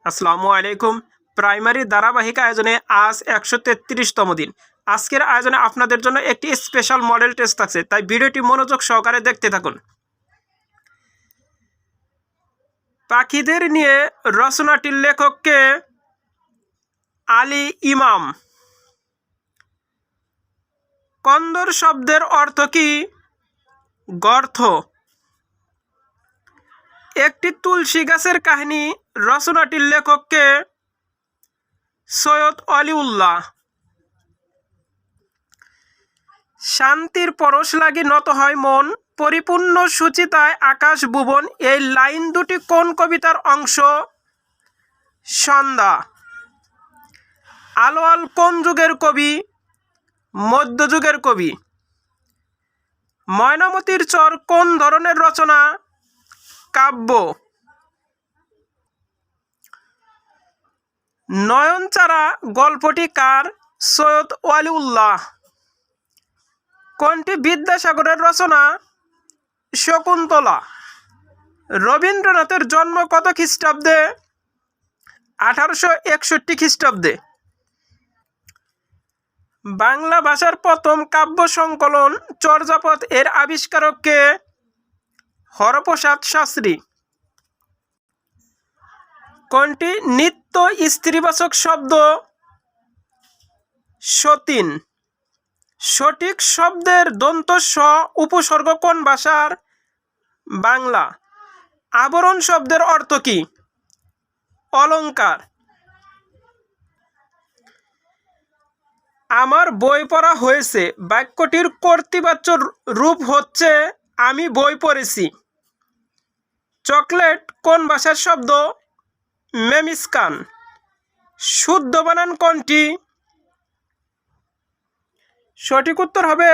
আসসালামু আলাইকুম। প্রাইমারি ধারাবাহিক আয়োজনে আজ 133তম দিন। আজকের আয়োজনে আপনাদের জন্য একটি স্পেশাল মডেল টেস্ট থাকছে, তাই ভিডিওটি মনোযোগ সহকারে দেখতে থাকুন। পাখিদের নিয়ে রচনাটির লেখককে আলী ইমাম। কন্দর শব্দের অর্থ কি? গর্ত। একটি তুলসী গাছের কাহিনী রচনাটির লেখককে সৈয়দ অলিউল্লাহ। শান্তির পরশ লাগি নত হয় মন, পরিপূর্ণ সুচিতায় আকাশ ভুবন। এই লাইন দুটি কোন কবিতার অংশ? সন্ধ্যা। আলোয়াল কোন যুগের কবি? মধ্যযুগের কবি। ময়নামতির চর কোন ধরনের রচনা? কাব্য। নয়নচারা গল্পটি কার? সৈয়দ ওয়ালিউল্লাহ। কোনটি বিদ্যাসাগরের রচনা? শকুন্তলা। রবীন্দ্রনাথের জন্ম কত খ্রিস্টাব্দে? 1861 খ্রিস্টাব্দে। বাংলা ভাষার প্রথম কাব্য সংকলন চর্যাপদ এর আবিষ্কারক কে? হরপ্রসাদ শাস্ত্রী। কোনটি নিত্য স্ত্রীবাচক শব্দ? সতীন। সঠিক শব্দের দন্ত স উপসর্গ কোন ভাষার? বাংলা। আবরণ শব্দের অর্থ কি? অলংকার। আমার বই পড়া হয়েছে বাক্যটির কর্তৃবাচ্য রূপ হচ্ছে আমি বই পড়েছি। চকলেট কোন ভাষার শব্দ? মেমিস্কান। শুদ্ধ বানান কোনটি? সঠিক উত্তর হবে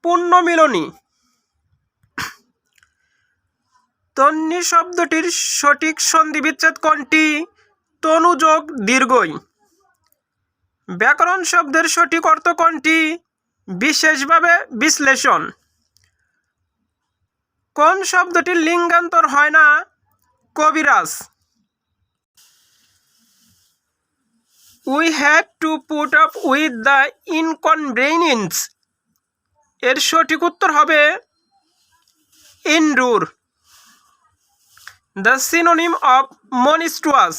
পুণ্যমিলনী। তন্বী শব্দটির সঠিক সন্ধিবিচ্ছেদ কোনটি? তনুযোগ দীর্ঘই। ব্যাকরণ শব্দের সঠিক অর্থ কোনটি? বিশেষভাবে বিশ্লেষণ। কোন শব্দটির লিঙ্গান্তর হয় না? কবিরাজ। We had to put up with the inconvenience এর সঠিক উত্তর হবে endure. The synonym of monstrous.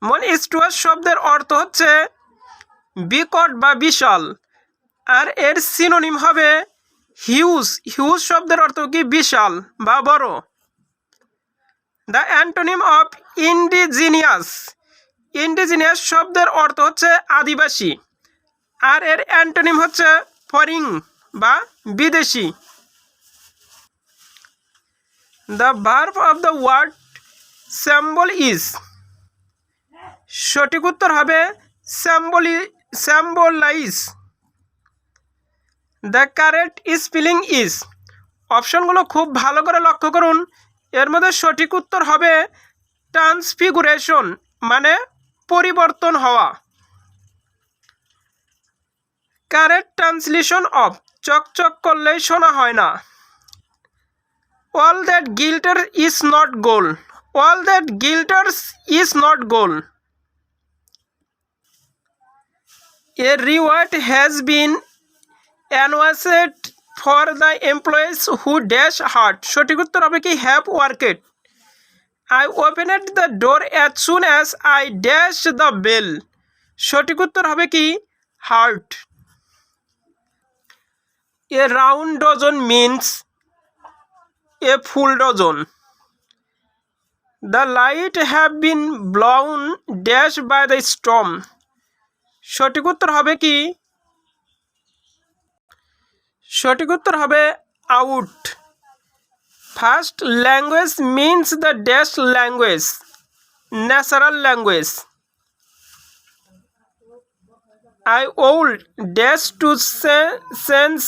Monstrous শব্দের অর্থ হচ্ছে বিকট বা বিশাল, আর এর সিনোনিম হবে হিউজ। হিউজ শব্দের অর্থ কি? বিশাল বা বড়। The antonym of indigenous. Indigenous শব্দের অর্থ হচ্ছে আদিবাসী, আর এর অ্যান্টোনিম হচ্ছে ফরিন বা বিদেশি। The verb of the word symbol is. সঠিক উত্তর হবে symbolize. The correct spelling is. অপশনগুলো খুব ভালো করে লক্ষ্য করুন। এর মধ্যে সঠিক উত্তর হবে ট্রান্সফিগুরেশন, মানে পরিবর্তন হওয়া। কারেক্ট ট্রান্সলেশন অফ চকচক করলেই শোনা হয় না। All that glitter is not gold. All that glitters is not gold. A reward has been announced for the employees who dash hard. সঠিক উত্তর হবে কি? Have worked. I opened the door as soon as I dashed the bell. সঠিক উত্তর হবে কি? Heart. A round dozen means a full dozen. The light have been blown dash by the storm. সঠিক উত্তর হবে কি? সঠিক উত্তর হবে out. First language means the dash language, natural language. I would dash to sense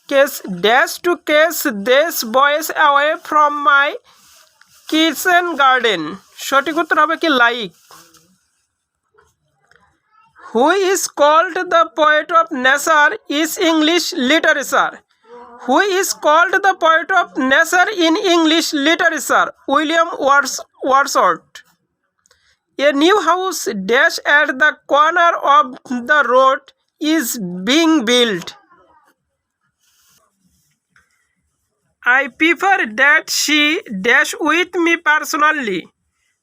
case dash to case these boys away from my kitchen garden. সঠিক উত্তর হবে কি? Like. Who is called the poet of nature is English literature. Who is called the poet of nature in English literature? William Wordsworth. A new house dash at the corner of the road is being build. I prefer that she dash with me personally.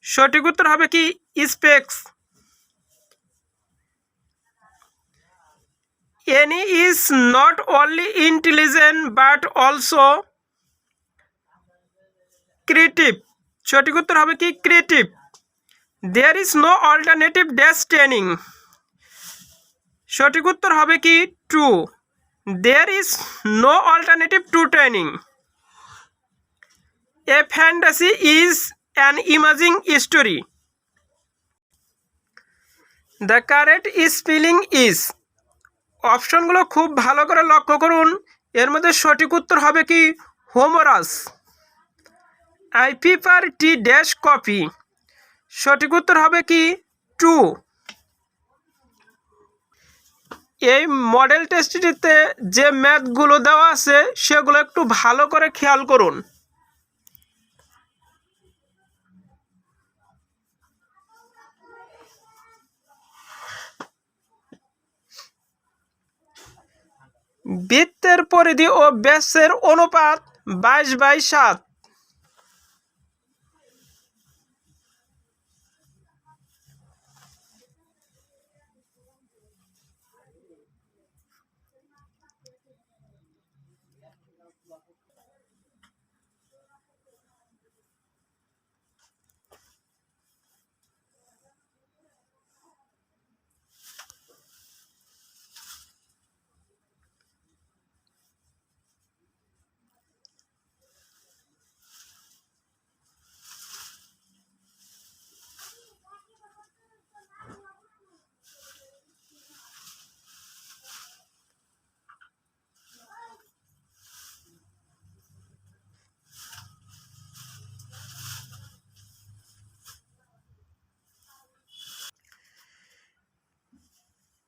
সঠিক উত্তর হবে কি specs. Annie is not only intelligent but also creative. সঠিক উত্তর হবে কি creative. There is no alternative dash training. সঠিক উত্তর হবে কি true. There is no alternative to training. A fantasy is an imaging story. The correct spelling is. অপশনগুলো খুব ভালো করে লক্ষ্য করুন। এর মধ্যে সঠিক উত্তর হবে কি humorous. I prefer tea dash coffee. সঠিক উত্তর হবে কি টু। এই মডেল টেস্টটিতে যে ম্যাথগুলো দেওয়া আছে সেগুলো একটু ভালো করে খেয়াল করুন। বৃত্তের পরিধি ও ব্যাসের অনুপাত 22/7।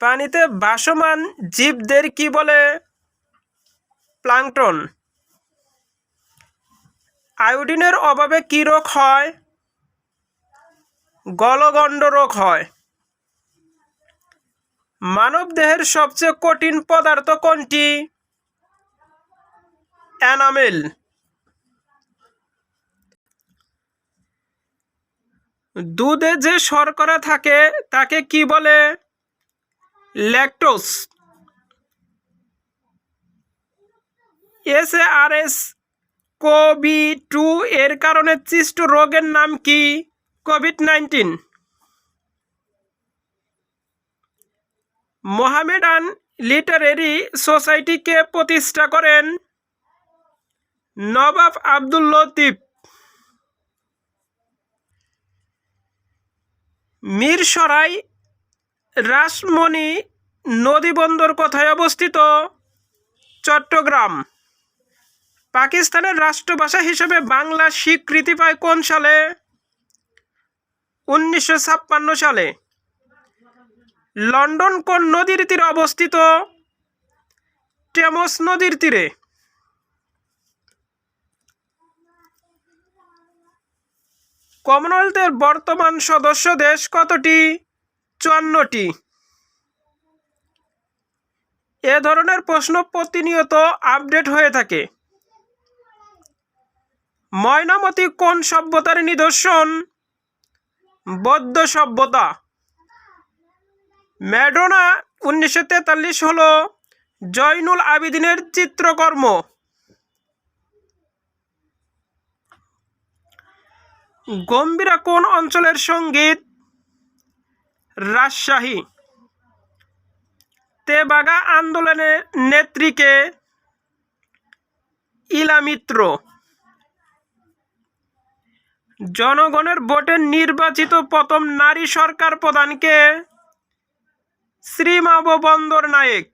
পানিতে ভাসমান জীবদের কি বলে? প্লাঙ্কটন। আয়োডিনের অভাবে কি রোগ হয়? গলগণ্ড রোগ হয়। মানবদেহের সবচেয়ে কঠিন পদার্থ কোনটি? এনামেল। দুধে যে শর্করা থাকে তাকে কি বলে? ল্যাকটোজ। SARS-CoV-2 এর কারণে সৃষ্ট রোগের নাম কি? কোভিড-19। মোহামেডান লিটারেরি সোসাইটিকে প্রতিষ্ঠা করেন? নবাব আব্দুল লতিফ। মিরসরাই রাসমণি নদীবন্দর কোথায় অবস্থিত? চট্টগ্রাম। পাকিস্তানের রাষ্ট্রভাষা হিসেবে বাংলা স্বীকৃতি পায় কোন সালে? 1956 সালে। লন্ডন কোন নদীর তীরে অবস্থিত? টেমস নদীর তীরে। কমনওয়েলথের বর্তমান সদস্য দেশ কতটি? 54টি। এ ধরনের প্রশ্ন প্রতিনিয়ত আপডেট হয়ে থাকে। ময়নামতি কোন সভ্যতার নিদর্শন? বৌদ্ধ সভ্যতা। ম্যাডোনা 1943 হলো জয়নুল আবেদিনের চিত্রকর্ম। গম্ভীরা কোন অঞ্চলের সঙ্গীত? রাজশাহী। তেবাগা আন্দোলনের নেত্রীকে? ইলা মিত্র। জনগণের ভোটে নির্বাচিত প্রথম নারী সরকার প্রধানকে? শ্রীমাভ বন্দরনায়েক।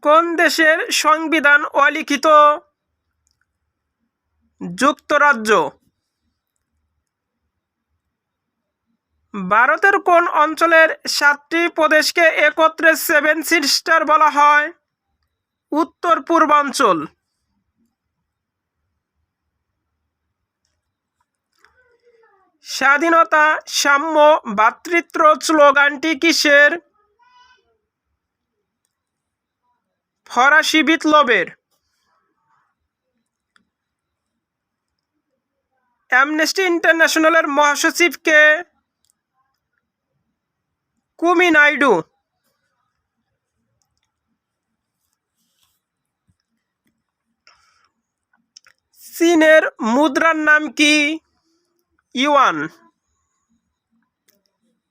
কোন দেশের সংবিধান অলিখিত? যুক্তরাজ্য। ভারতের কোন অঞ্চলের 7টি প্রদেশকে একত্রে 7 সিস্টার বলা হয়? উত্তর পূর্বাঞ্চল। স্বাধীনতা, সাম্য, ভ্রাতৃত্ব স্লোগানটি কিসের? ফরাসি বিপ্লবের। অ্যামনেস্টি ইন্টারন্যাশনালের মহাসচিব কে? কুমি নাইডু। চীনের মুদ্রার নাম কি? ইউয়ান।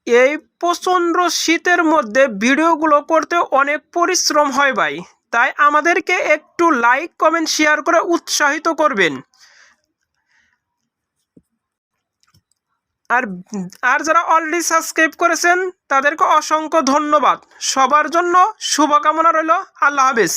এই প্রচণ্ড শীতের মধ্যে ভিডিওগুলো করতে অনেক পরিশ্রম হয় ভাই, তাই আমাদেরকে একটু লাইক কমেন্ট শেয়ার করে উৎসাহিত করবেন। আর যারা অলরেডি সাবস্ক্রাইব করেছেন তাদেরকে অসংখ্য ধন্যবাদ। সবার জন্য শুভকামনা রইল। আল্লাহ হাফেজ।